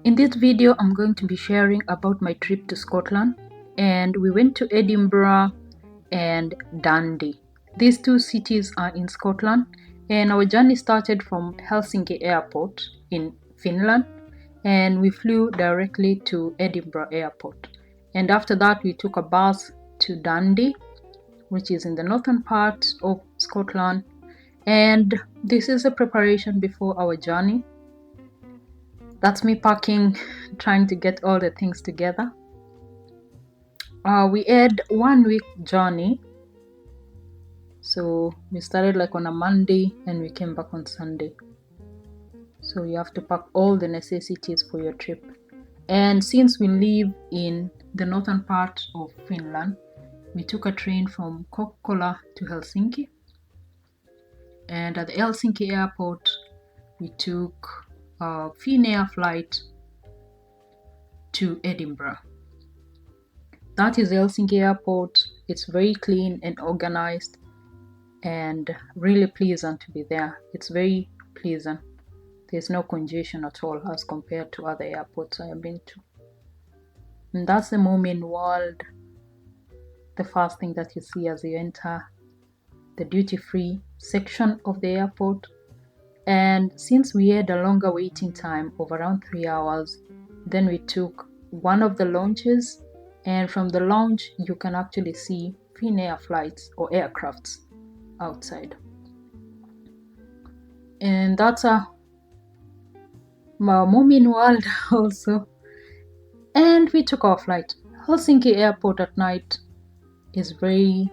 In this video, I'm going to be sharing about my trip to Scotland, and we went to Edinburgh and Dundee. These two cities are in Scotland, and our journey started from Helsinki Airport in Finland, and we flew directly to Edinburgh Airport. And after that, we took a bus to Dundee, which is in the northern part of Scotland. And this is a preparation before our journey. That's me packing, trying to get all the things together. We had 1 week journey. So we started like on a Monday and we came back on Sunday. So you have to pack all the necessities for your trip. And since we live in the northern part of Finland, we took a train from Kokkola to Helsinki. And at the Helsinki airport, we took a V&A flight to Edinburgh. That is Helsinki airport. It's very clean and organized and really pleasant to be there. It's very pleasant. There's no congestion at all as compared to other airports I have been to. And that's the Moomin World, the first thing that you see as you enter the duty-free section of the airport. And since we had a longer waiting time of around 3 hours, then we took one of the lounges, and from the lounge you can actually see V&A flights or aircrafts outside. And that's a Moomin World also. And we took our flight. Helsinki airport at night is the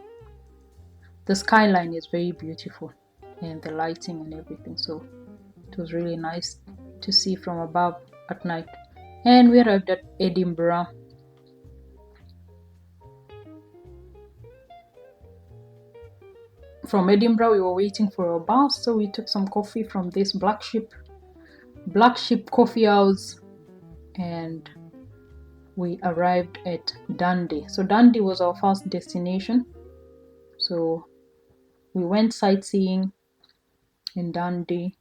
skyline is very beautiful, and the lighting and everything, so it was really nice to see from above at night. And we arrived at Edinburgh. From Edinburgh we were waiting for a bus, so we took some coffee from this Black Sheep Coffee House, and we arrived at Dundee. So Dundee was our first destination, so we went sightseeing in Dundee.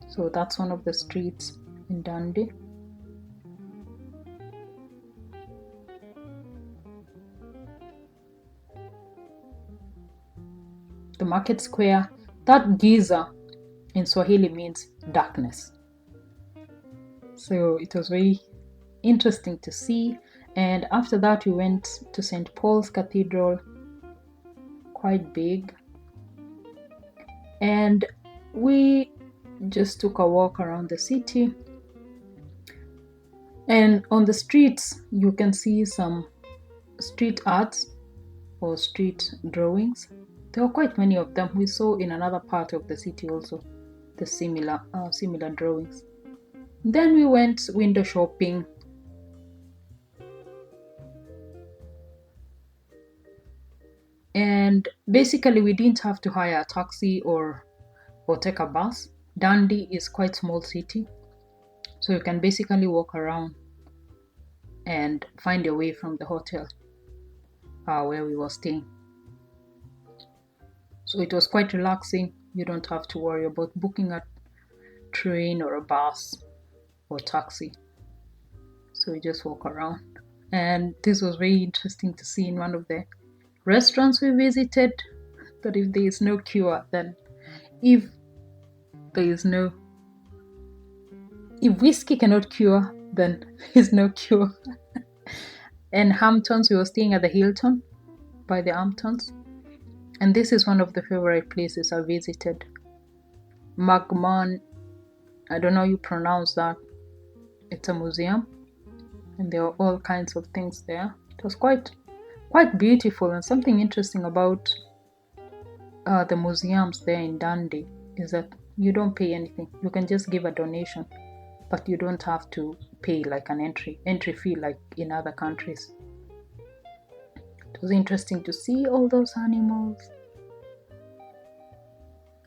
So that's one of the streets in Dundee. The market square, that giza in Swahili means darkness. So it was very interesting to see. And after that we went to St. Paul's Cathedral, quite big. And we just took a walk around the city, and on the streets you can see some street arts or street drawings. There were quite many of them. We saw in another part of the city also the similar drawings. Then we went window shopping, and basically we didn't have to hire a taxi or take a bus. Dundee is quite small city, so you can basically walk around and find your way from the hotel where we were staying. So it was quite relaxing. You don't have to worry about booking a train or a bus or taxi. So we just walk around. And this was very interesting to see in one of the restaurants we visited, that if there is no cure, then if whiskey cannot cure, then there is no cure. And Hamptons, we were staying at the Hilton by the Hamptons, and this is one of the favorite places I visited. Magman, I don't know how you pronounce that. It's a museum, and there are all kinds of things there. It was quite beautiful. And something interesting about the museums there in Dundee is that you don't pay anything. You can just give a donation, but you don't have to pay like an entry fee like in other countries. It was interesting to see all those animals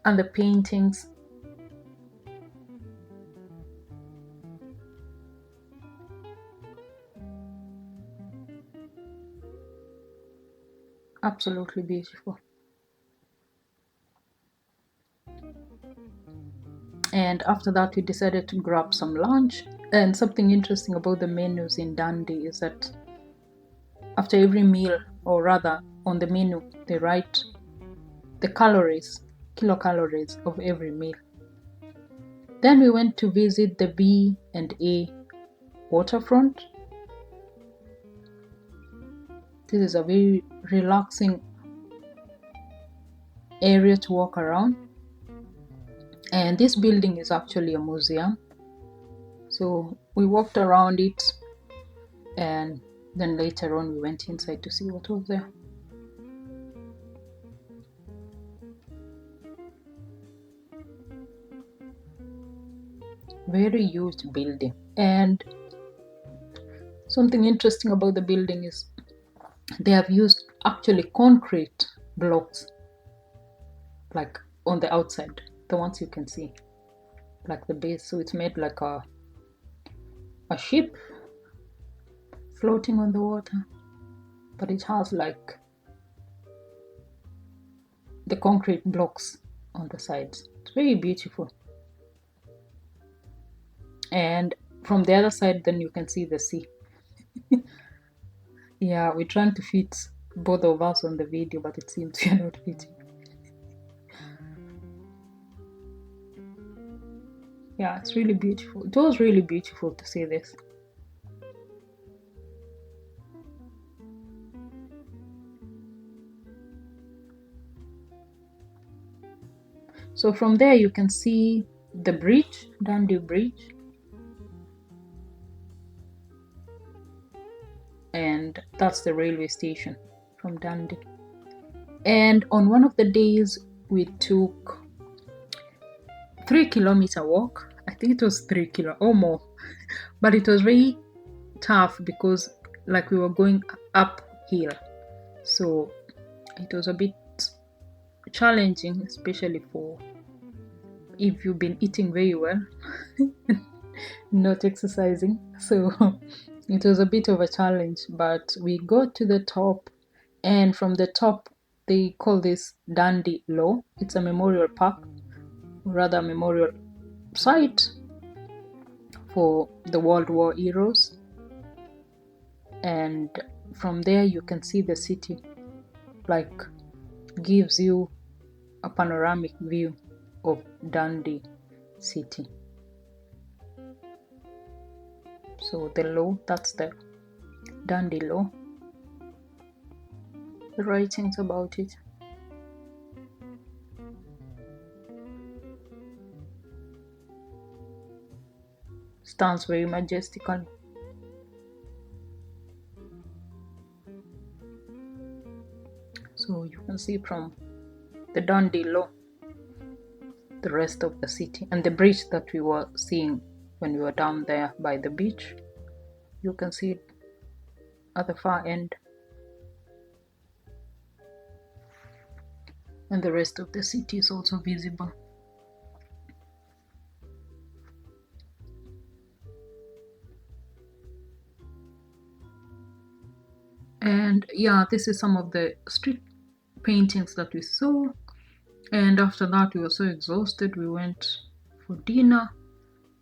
and the paintings. Absolutely beautiful. And And after that, we decided to grab some lunch. And something interesting about the menus in Dundee is that after every meal, or rather on the menu, they write the calories, kilocalories of every meal. Then we went to visit the V&A waterfront. This is a very relaxing area to walk around. And this building is actually a museum. So we walked around it, and then later on we went inside to see what was there. Very huge building. And something interesting about the building is they have used actually concrete blocks, like on the outside, the ones you can see, like the base. So it's made like a ship floating on the water, but it has like the concrete blocks on the sides. It's very beautiful. And from the other side, then you can see the sea. Yeah, we're trying to fit both of us on the video, but it seems we are not fitting. Yeah, it's really beautiful. It was really beautiful to see this. So from there you can see the bridge, Dundee Bridge. And that's the railway station from Dundee. And on one of the days we took 3-kilometer walk. I think it was 3 kilo or more, but it was very tough because like we were going uphill, so it was a bit challenging, especially for if you've been eating very well not exercising. So it was a bit of a challenge, but we got to the top, and from the top they call this Dundee Law. It's a memorial park, or rather a memorial site for the World War heroes. And from there you can see the city, like gives you a panoramic view of Dundee city. So the law, that's the Dundee Law, the writings about it. Stands very majestically. So you can see from the Dundee Law the rest of the city, and the bridge that we were seeing when we were down there by the beach, you can see it at the far end, and the rest of the city is also visible. And yeah, this is some of the street paintings that we saw. And after that we were so exhausted, we went for dinner,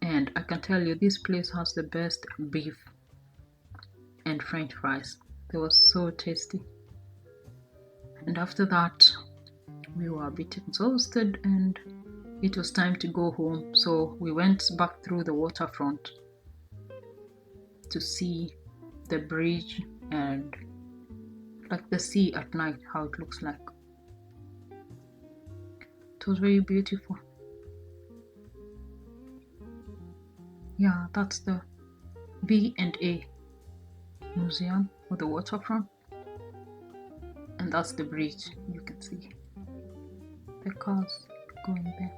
and I can tell you this place has the best beef and french fries. They were so tasty. And after that we were a bit exhausted and it was time to go home, so we went back through the waterfront to see the bridge and like the sea at night, how it looks like. It was very beautiful. Yeah, that's the V&A museum or the waterfront, and that's the bridge. You can see the cars going there.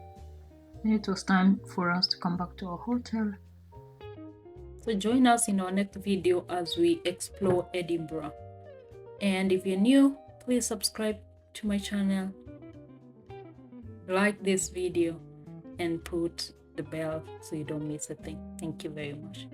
And it was time for us to come back to our hotel. So join us in our next video as we explore Edinburgh. And if you're new, please subscribe to my channel, like this video, and put the bell so you don't miss a thing. Thank you very much.